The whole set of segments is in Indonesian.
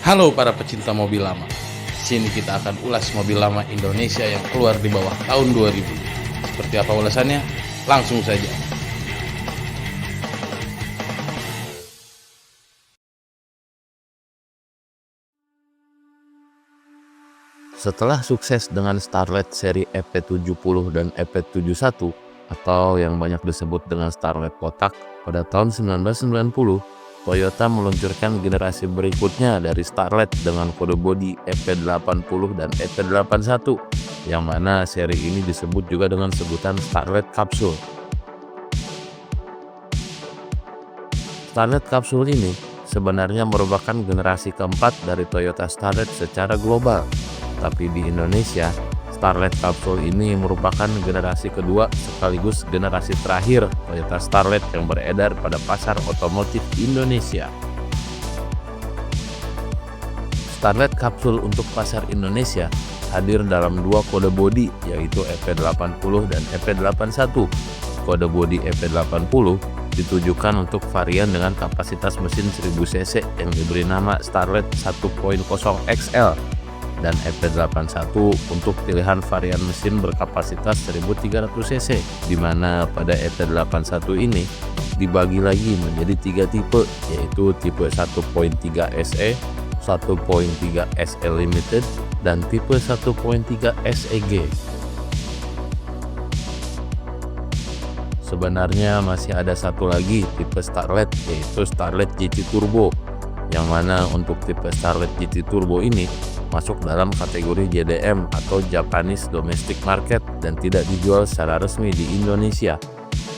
Halo para pecinta mobil lama. Sini kita akan ulas mobil lama Indonesia yang keluar di bawah tahun 2000. Seperti apa ulasannya? Langsung saja. Setelah sukses dengan Starlet seri EP70 dan EP71 atau yang banyak disebut dengan Starlet kotak, pada tahun 1990, Toyota meluncurkan generasi berikutnya dari Starlet dengan kode bodi EP80 dan EP81, yang mana seri ini disebut juga dengan sebutan Starlet Capsule. Starlet Capsule ini sebenarnya merupakan generasi keempat dari Toyota Starlet secara global. Tapi di Indonesia, Starlet Capsule ini merupakan generasi kedua sekaligus generasi terakhir Toyota Starlet yang beredar pada pasar otomotif Indonesia. Starlet Capsule untuk pasar Indonesia hadir dalam dua kode bodi, yaitu EP80 dan EP81. Kode bodi EP80 ditujukan untuk varian dengan kapasitas mesin 1000 cc yang diberi nama Starlet 1.0 XL, dan EP81 untuk pilihan varian mesin berkapasitas 1300 cc, di mana pada EP81 ini dibagi lagi menjadi tiga tipe, yaitu tipe 1.3 SE, 1.3 SE Limited, dan tipe 1.3 SEG. Sebenarnya masih ada satu lagi tipe Starlet, yaitu Starlet GT Turbo, yang mana untuk tipe Starlet GT Turbo ini masuk dalam kategori JDM atau Japanese Domestic Market dan tidak dijual secara resmi di Indonesia.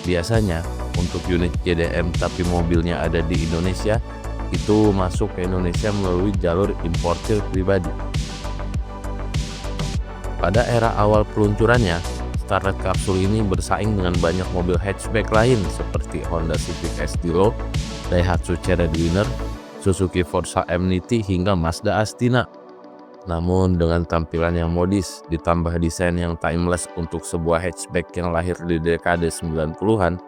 Biasanya untuk unit JDM tapi mobilnya ada di Indonesia, itu masuk ke Indonesia melalui jalur importir pribadi. Pada era awal peluncurannya, Starlet Capsule ini bersaing dengan banyak mobil hatchback lain seperti Honda Civic ST-Low, Daihatsu Cheredwinner, Suzuki Forza Amnity hingga Mazda Astina. Namun dengan tampilan yang modis ditambah desain yang timeless untuk sebuah hatchback yang lahir di dekade 90-an,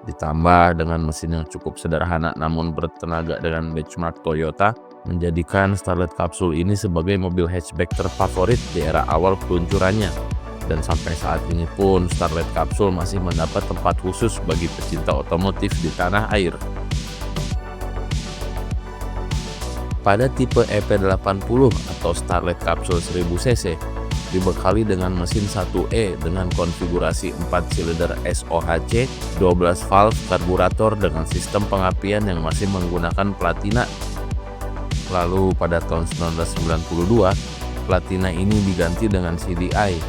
ditambah dengan mesin yang cukup sederhana namun bertenaga dengan benchmark Toyota, menjadikan Starlet Capsule ini sebagai mobil hatchback terfavorit di era awal peluncurannya. Dan sampai saat ini pun Starlet Capsule masih mendapat tempat khusus bagi pecinta otomotif di tanah air. Pada tipe EP80 atau Starlet Capsule 1000 cc dibekali dengan mesin 1E dengan konfigurasi 4 silinder SOHC, 12 valve karburator dengan sistem pengapian yang masih menggunakan platina. Lalu pada tahun 1992, platina ini diganti dengan CDI.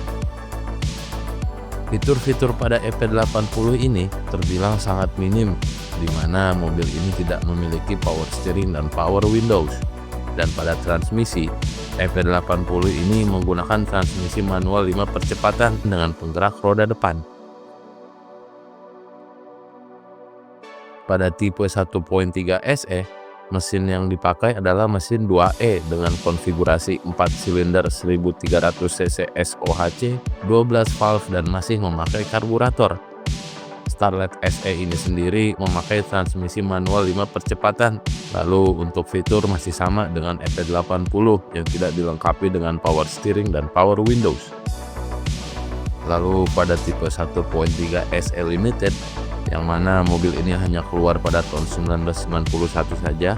Fitur-fitur pada EP80 ini terbilang sangat minim, di mana mobil ini tidak memiliki power steering dan power windows. Dan pada transmisi, EP80 ini menggunakan transmisi manual 5 percepatan dengan penggerak roda depan. Pada tipe 1.3 SE, mesin yang dipakai adalah mesin 2E dengan konfigurasi 4 silinder 1300 cc SOHC, 12 valve dan masih memakai karburator. Starlet SE ini sendiri memakai transmisi manual 5 percepatan. Lalu untuk fitur masih sama dengan EP80 yang tidak dilengkapi dengan power steering dan power windows. Lalu pada tipe 1.3 SE Limited, yang mana mobil ini hanya keluar pada tahun 1991 saja,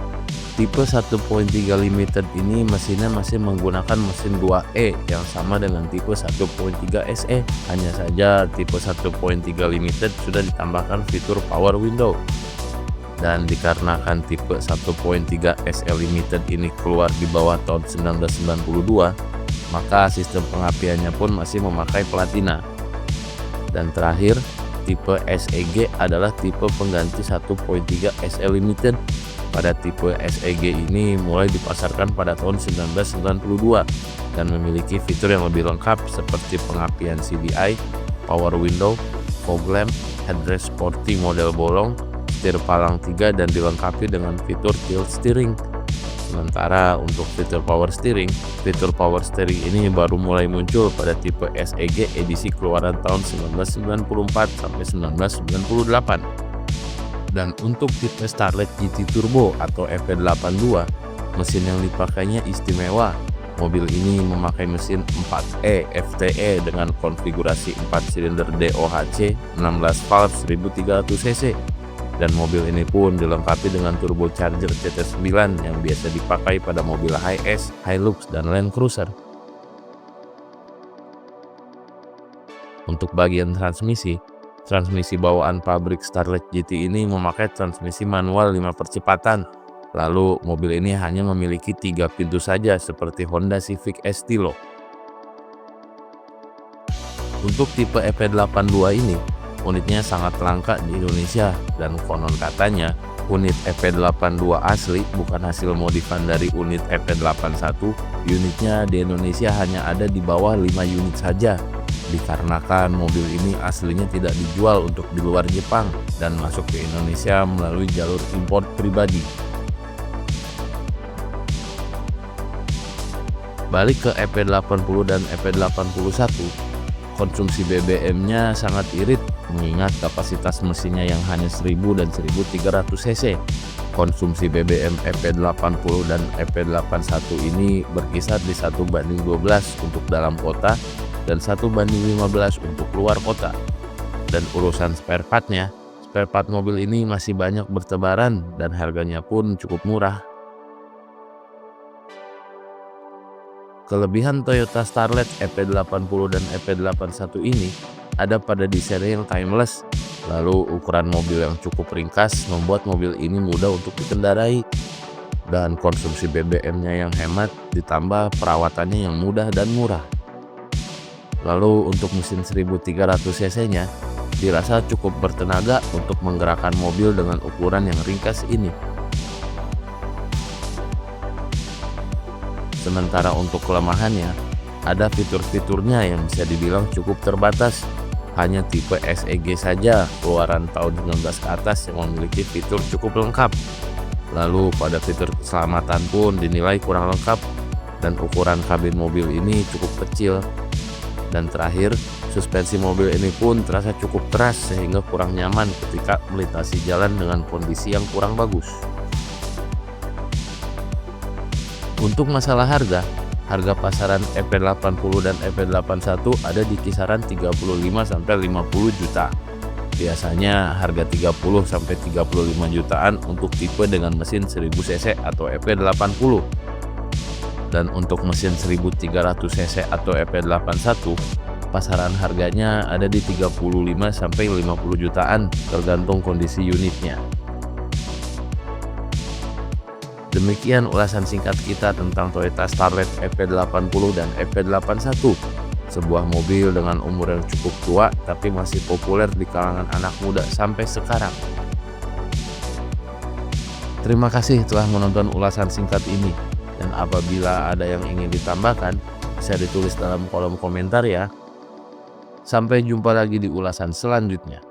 tipe 1.3 Limited ini mesinnya masih menggunakan mesin 2E yang sama dengan tipe 1.3 SE. Hanya saja tipe 1.3 Limited sudah ditambahkan fitur power window. Dan dikarenakan tipe 1.3 SE Limited ini keluar di bawah tahun 1992, maka sistem pengapiannya pun masih memakai platina. Dan terakhir, tipe SEG adalah tipe pengganti 1.3 SE Limited. Pada tipe SEG ini mulai dipasarkan pada tahun 1992 dan memiliki fitur yang lebih lengkap seperti pengapian CDI, power window, fog lamp, headrest sporty model bolong, setir palang 3 dan dilengkapi dengan fitur tilt steering. Sementara untuk fitur power steering ini baru mulai muncul pada tipe SEG edisi keluaran tahun 1994 sampai 1998. Dan untuk tipe Starlet GT Turbo atau EP82, Mesin yang dipakainya istimewa. Mobil ini memakai mesin 4E FTE dengan konfigurasi 4 silinder DOHC 16 valve 1300 cc. Dan mobil ini pun dilengkapi dengan turbocharger CT9 yang biasa dipakai pada mobil high-S, Hilux, dan Land Cruiser. Untuk bagian transmisi bawaan pabrik Starlet GT ini memakai transmisi manual 5 percepatan. Lalu mobil ini hanya memiliki 3 pintu saja seperti Honda Civic Estilo. Untuk tipe EP82 ini, unitnya sangat langka di Indonesia dan konon katanya unit EP82 asli bukan hasil modifan dari unit EP81. Unitnya di Indonesia hanya ada di bawah 5 unit saja, dikarenakan mobil ini aslinya tidak dijual untuk di luar Jepang dan masuk ke Indonesia melalui jalur impor pribadi. Balik ke EP80 dan EP81, konsumsi BBM-nya sangat irit mengingat kapasitas mesinnya yang hanya 1000 dan 1300 cc. Konsumsi BBM EP80 dan EP81 ini berkisar di 1:12 untuk dalam kota dan 1:15 untuk luar kota. Dan urusan spare part mobil ini masih banyak bertebaran dan harganya pun cukup murah. Kelebihan Toyota Starlet EP80 dan EP81 ini ada pada desainnya yang timeless, lalu ukuran mobil yang cukup ringkas membuat mobil ini mudah untuk dikendarai, dan konsumsi BBM-nya yang hemat ditambah perawatannya yang mudah dan murah. Lalu untuk mesin 1300 cc-nya dirasa cukup bertenaga untuk menggerakkan mobil dengan ukuran yang ringkas ini. Sementara untuk kelemahannya, ada fitur-fiturnya yang bisa dibilang cukup terbatas. Hanya tipe SEG saja keluaran tahun 19 ke atas yang memiliki fitur cukup lengkap. Lalu pada fitur keselamatan pun dinilai kurang lengkap dan ukuran kabin mobil ini cukup kecil. Dan terakhir, suspensi mobil ini pun terasa cukup keras sehingga kurang nyaman ketika melintasi jalan dengan kondisi yang kurang bagus. Untuk masalah harga pasaran EP80 dan EP81 ada di kisaran 35-50 juta. Biasanya harga 30-35 jutaan untuk tipe dengan mesin 1000 cc atau EP80. Dan untuk mesin 1300 cc atau EP81, pasaran harganya ada di 35-50 jutaan tergantung kondisi unitnya. Demikian ulasan singkat kita tentang Toyota Starlet EP80 dan EP81, sebuah mobil dengan umur yang cukup tua tapi masih populer di kalangan anak muda sampai sekarang. Terima kasih telah menonton ulasan singkat ini, dan apabila ada yang ingin ditambahkan bisa ditulis dalam kolom komentar ya. Sampai jumpa lagi di ulasan selanjutnya.